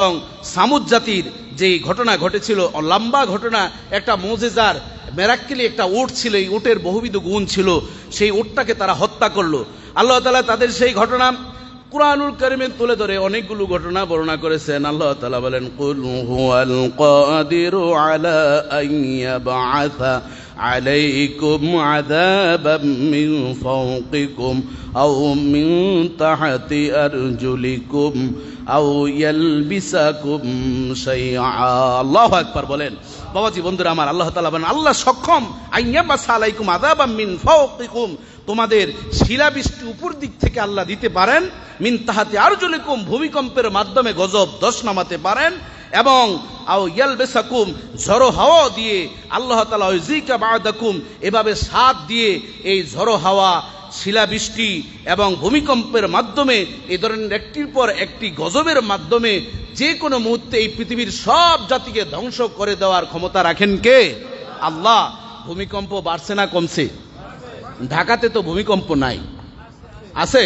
এবং সামুদ জাতির যে ঘটনা ঘটেছিল, লম্বা ঘটনা, একটা মুজিজার মেরাক্কেলি একটা উট ছিল, এই উটের বহুবিধ গুণ ছিল, সেই উটটাকে তারা হত্যা করলো। আল্লাহ তাআলা তাদের সেই ঘটনা কুরআনুল কারীমে তুলে ধরে অনেকগুলো ঘটনা বর্ণনা করেছেন। আল্লাহ তাআলা বলেন, কুল হুয়াল কাদিরু আলা আন ইয়াবআসা আলাইকুম আযাবাম মিন ফাওকিকুম আও মিন তাহতি আরজুলিকুম আও ইয়ালবিসাকুম শাইআ। আল্লাহু আকবার বলেন। বাবাজি বন্ধুরা আমার, আল্লাহ তাআলা বলেন আল্লাহ সক্ষম আন ইয়াবআসা আলাইকুম আযাবাম মিন ফাওকিকুম, তোমাদের শিলাবৃষ্টি উপর দিক থেকে আল্লাহ দিতে পারেন, মিন তাহাতি আরজুলিকুম ভূমিকম্পের মাধ্যমে গজব দশ নামাতে পারেন, এবং আও ইয়ালবিসাকুম ঝড়ো হাওয়া দিয়ে আল্লাহ তাআলা ইউজিকা বাদাকুম এভাবে সাথ দিয়ে এই ঝড়ো হাওয়া, শিলাবৃষ্টি এবং ভূমিকম্পের মাধ্যমে এই ধরনের একটির পর একটি গজবের মাধ্যমে যে কোনো মুহূর্তে এই পৃথিবীর সব জাতিকে ধ্বংস করে দেওয়ার ক্ষমতা রাখেন কে? আল্লাহ। ভূমিকম্প বাড়ছে না কমছে? ঢাকাতে তো ভূমিকম্প নাই, আছে?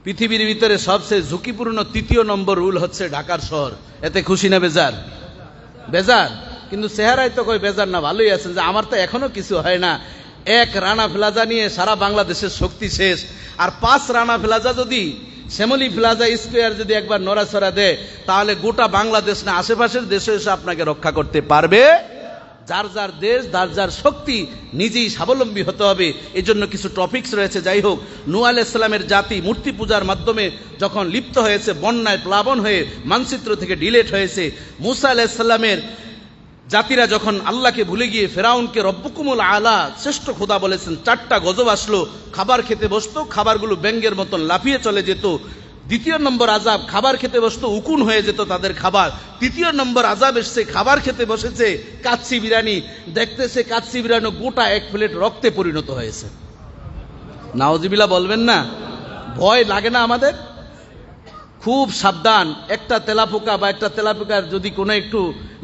পৃথিবীর ভিতরে সবচেয়ে ঝুঁকিপূর্ণ ৩য় নম্বর রুল হচ্ছে ঢাকার শহর। এতে খুশি না বেজার? বেজার। কিন্তু চেহারায় তো কই বেজার না, ভালোই আছেন যে আমার তো এখনো কিছু হয় না। এক রানা প্লাজা নিয়ে সারা বাংলাদেশের শক্তি শেষ, আর 5 রানা প্লাজা যদি, শ্যামলী প্লাজা স্কোয়ার যদি একবার নড়াচড়া দেয়, তাহলে গোটা বাংলাদেশ না আশেপাশের দেশে এসে আপনাকে রক্ষা করতে পারবে। যার যার দেশ, যার যার শক্তি, নিজেই স্বাবলম্বী হতে হবে। এই জন্য কিছু টপিকস রয়েছে। যাই হোক, নূহ আলাইহিস সালামের জাতি মূর্তি পূজার মাধ্যমে যখন লিপ্ত হয়েছে, বন্যায় প্লাবন হয়ে মানচিত্র থেকে ডিলেট হয়েছে, মূসা আলাইহিস সালামের জাতিরা যখন আল্লাহকে ভুলে গিয়ে ফেরাউনকে রব্বুকুমুল আলা শ্রেষ্ঠ খোদা বলেছেন, 4টা গজব আসলো, খাবার খেতে বসতো, খাবারগুলো ব্যাঙ্গের মতন লাফিয়ে চলে যেত। 2য় নম্বর আযাব, খাবার খেতে বসতো, উকুন হয়ে যেত তাদের খাবার। 3য় নম্বর আযাব এসছে, খাবার খেতে বসেছে কাচ্চি বিরিয়ানি, দেখতেছে কাচ্চি বিরিয়ানি গোটা 1 প্লেট রক্তে পরিণত হয়েছে। নাউজুবিল্লাহ বলবেন না? ভয় লাগে না আমাদের? খুব সাবধান। একটা তেলাপোকা বা একটা তেলাপোকার যদি কোনো একটু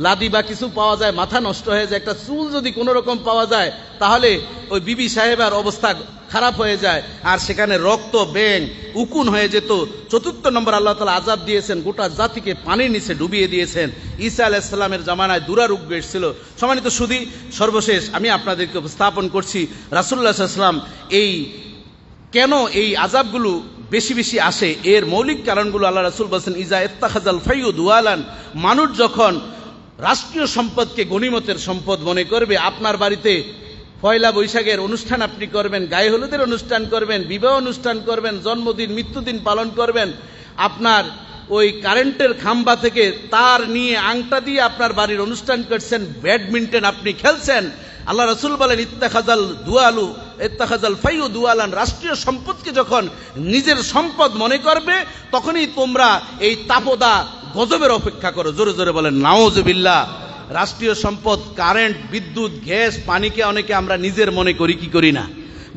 লাদি বা কিছু পাওয়া যায়, মাথা নষ্ট হয়ে যায়, একটা চুল যদি কোনো রকম পাওয়া যায়, তাহলে ওই বিবি সাহেবের অবস্থা খারাপ হয়ে যায়, আর সেখানে রক্ত, ব্যাং, উকুন হয়ে যেত। 4 নম্বর আল্লাহ তাআলা আযাব দিয়েছেন, গোটা জাতিকে পানির নিচে ডুবিয়ে দিয়েছেন। ঈসা আলাইহিস সালামের জামানায় দুরারোগ্য এসেছিল। সম্মানিত সুধী, সর্বশেষ আমি আপনাদেরকে উপস্থাপন করছি রাসূলুল্লাহ সাল্লাল্লাহু আলাইহি ওয়াসাল্লাম এই কেন এই আযাবগুলো বেশি বেশি আসে, এর মৌলিক কারণগুলো আল্লাহ রাসূল বলেছেন, ইজা ইত্তাখাযাল ফাইয়ু দুয়ালান, মানুষ যখন রাষ্ট্রীয় সম্পদকে গনিমতের সম্পদ মনে করবে। আপনার বাড়িতে পয়লা বৈশাখের অনুষ্ঠান আপনি করবেন, গায়ে হলুদের অনুষ্ঠান করবেন, বিবাহ অনুষ্ঠান করবেন, জন্মদিন, মৃত্যুদিন পালন করবেন, আপনার ওই কারেন্টের খাম্বা থেকে তার নিয়ে আংটা দিয়ে আপনার বাড়ির অনুষ্ঠান করছেন, ব্যাডমিন্টন আপনি খেলছেন। আল্লাহ রাসূল বলেন, ইত্তাখাযাল ফাইয়ু দুয়ালান, রাষ্ট্রীয় সম্পদকে যখন নিজের সম্পদ মনে করবে, তখনই তোমরা এই তাপদা গজবের অপেক্ষা করো। জোরে জোরে বলেন নাউজুবিল্লাহ। রাষ্ট্রীয় সম্পদ, কারেন্ট, বিদ্যুৎ, গ্যাস, পানিকে অনেকে আমরা নিজের মনে করি, কি করি না?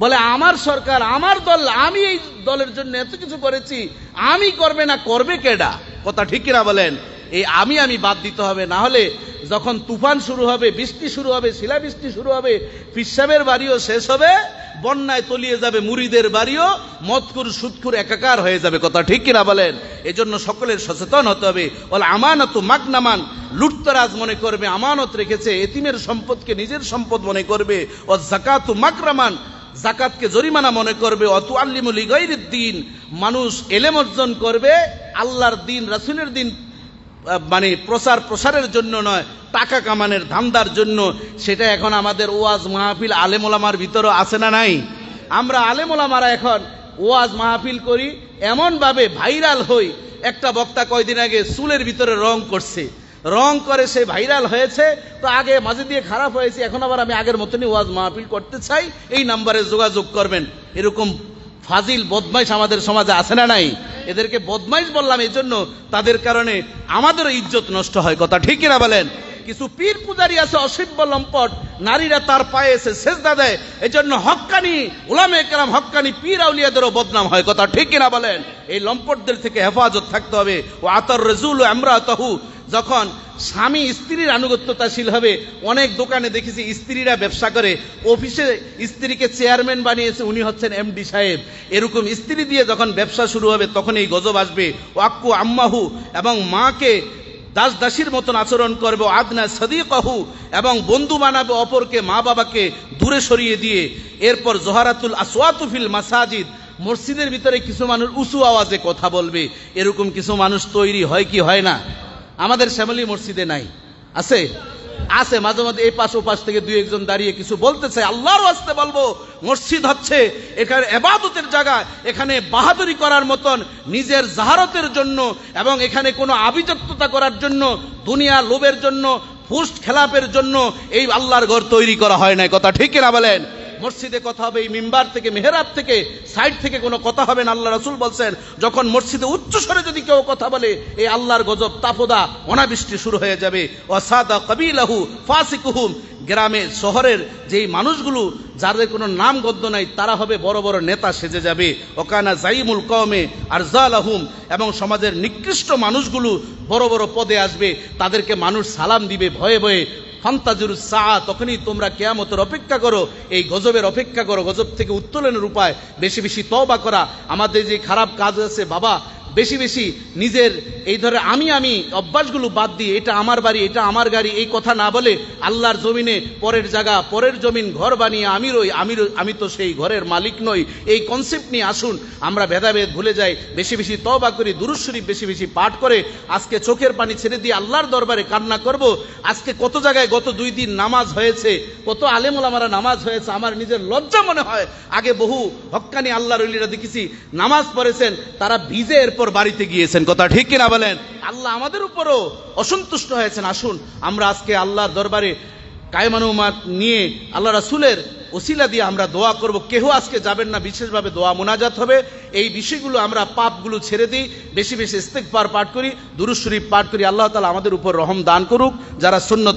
বলে আমার সরকার, আমার দল, আমি এই দলের জন্য এত কিছু করেছি, আমি করবে না, করবে কেডা? কথা ঠিক কিনা বলেন? এই আমি বাদ দিতে হবে। না হলে যখন তুফান শুরু হবে, বৃষ্টি শুরু হবে, শিলাবৃষ্টি শুরু হবে, পিসাবের বাড়িও শেষ হবে, বন্যায় তলিয়ে যাবে মুরিদের বাড়িও, মদকুর সুদকুর একাকার হয়ে যাবে। কথা ঠিক কিনা বলেন? এজন্য সকলের সচেতন হতে হবে। বলে আমানাতু মাগনামান, লুটতরাজ মনে করবে আমানত রেখেছে, এতিমের সম্পদকে নিজের সম্পদ মনে করবে। ও যাকাতু মাকরামান, যাকাতকে জরিমানা মনে করবে। অতু আল্লিমু লিগাইরিদ দ্বীন, মানুষ এলেম অর্জন করবে আল্লাহর দিন, রাসূলের দিন মানে প্রসারের জন্য নয়, টাকা কামানের ধান্দার জন্য। সেটা এখন আমাদের ওয়াজ মাহফিল আলেম ওলামার ভিতরে আছে না নাই? আমরা আলেম ওলামারা এখন ওয়াজ মাহফিল করি, এমন ভাবে ভাইরাল হই। একটা বক্তা কয়দিন আগে চুলের ভিতরে রং করছে, রং করে সে ভাইরাল হয়েছে। তো আগে মাঝে দিয়ে খারাপ হয়েছে, এখন আবার আমি আগের মতনই ওয়াজ মাহফিল করতে চাই, এই নাম্বারে যোগাযোগ করবেন। এরকম ফাজিল বদমাইশ আমাদের সমাজে আছে না নাই? এদেরকে বদমাইশ বললাম এই জন্য, তাদের কারণে আমাদেরও ইজ্জত নষ্ট হয়। কথা ঠিক কিনা বলেন? কিছু পীর পূজারি আছে অসভ্য লম্পট, নারীরা তার পায়ে এসে সেজদা দেয়, এই জন্য হক্কানি উলামায়ে কেরাম, হক্কানি পীর আউলিয়াদেরও বদনাম হয়। কথা ঠিক কিনা বলেন? এই লম্পটদের থেকে হেফাজত থাকতে হবে। ও আতার রাজুলু ইমরাতাহু, যখন স্বামী স্ত্রীর আনুগত্যতাশীল হবে, অনেক দোকানে দেখেছি স্ত্রীরা ব্যবসা করে, অফিসে স্ত্রীকে চেয়ারম্যান বানিয়েছে, উনি হচ্ছেন এমডি সাহেব। এরকম স্ত্রী দিয়ে যখন ব্যবসা শুরু হবে তখন এই গজব আসবে। ওয়াক্কু আম্মাহু, এবং মাকে দাস দাসীর মতন আচরণ করবে। আদনা সাদিকাহু, এবং বন্ধু বানাবে অপরকে, মা বাবাকে দূরে সরিয়ে দিয়ে। এরপর জোহারাতুল আসওয়াতু ফিল মাসাজিদ, মসজিদের ভিতরে কিছু মানুষ উঁচু আওয়াজে কথা বলবে। এরকম কিছু মানুষ তৈরি হয় কি হয় না? আমাদের শ্যামলী মসজিদে নাই, আছে? আছে। মাঝে মাঝে এই পাশ ও পাশ থেকে দুই একজন দাঁড়িয়ে কিছু বলতে চায়। আল্লাহর ওয়াস্তে বলবো, মসজিদ হচ্ছে এখানে ইবাদতের জায়গা, এখানে বাহাদুরি করার মতন, নিজের জাহারতের জন্য এবং এখানে কোনো আভিজাত্যতা করার জন্য, দুনিয়া লোভের জন্য, ফুস্ট খেলাপের জন্য এই আল্লাহর ঘর তৈরি করা হয় না। কথা ঠিক কিনা বলেন? মসজিদে কথা হবে এই মিম্বার থেকে, মেহরাব থেকে, সাইড থেকে কোনো কথা হবে না। আল্লাহ রাসূল বলছেন, যখন মসজিদে উচ্চ স্বরে যদি কেউ কথা বলে, এই আল্লাহর গজব, তাপদা, অনাবৃষ্টি শুরু হয়ে যাবে। ওয়াসাদা কবিলাহু ফাসিকুহুম, গ্রামে শহরের যেই মানুষগুলো যাদের কোনো নাম গদ্য নাই, তারা হবে বড় বড় নেতা সেজে যাবে। ওকানা জাইমুল কওমে আরজালাহুম, এবং সমাজের নিকৃষ্ট মানুষগুলো বড় বড় পদে আসবে, তাদেরকে মানুষ সালাম দিবে ভয়ে ভয়ে। ফান্তাজুরুস সাআ, তখনই তোমরা কিয়ামতের অপেক্ষা করো, এই গজবের অপেক্ষা করো। গজব থেকে উত্তোলনের উপায় বেশি বেশি তওবা করা। আমাদের যে খারাপ কাজ আছে বাবা, বেশি বেশি নিজের এই ধরে আমি অভ্যাসগুলো বাদ দিয়ে, এটা আমার বাড়ি, এটা আমার গাড়ি, এই কথা না বলে আল্লাহর জমিনে পরের জায়গা, পরের জমিন ঘর বানিয়ে আমি তো সেই ঘরের মালিক নই, এই কনসেপ্ট নিয়ে আসুন আমরা ভেদাভেদ ভুলে যাই, বেশি বেশি তওবা করি, দুরূদ শরীফ বেশি বেশি পাঠ করে আজকে চোখের পানি ছেড়ে দিয়ে আল্লাহর দরবারে কান্না করব। আজকে কত জায়গায় গত 2 দিন নামাজ হয়েছে, কত আলেম ওলামারা নামাজ হয়েছে, আমার নিজের লজ্জা মনে হয়। আগে বহু হক্কানি আল্লাহর ওলিরা দেখেছি নামাজ পড়েছেন, তারা ভিজে এরপর বাড়িতে গিয়েছেন। কথা ঠিক কিনা বলেন? আল্লাহ আমাদের উপরও অসন্তুষ্ট হয়েছেন। আসুন আমরা আজকে আল্লাহর দরবারে কায়মানুমাত নিয়ে আল্লাহ রাসূলের ওসিলা দিয়ে আমরা দোয়া করব। কেহ আজকে যাবেন না, বিশেষভাবে দোয়া মোনাজাত হবে। এই বিষয়গুলো আমরা পাপগুলো ছেড়ে দিই, বেশি বেশি ইস্তিগফার পাঠ করি, দুরূদ শরীফ পাঠ করি। আল্লাহ তাআলা আমাদের উপর রহম দান করুক। যারা সুন্নত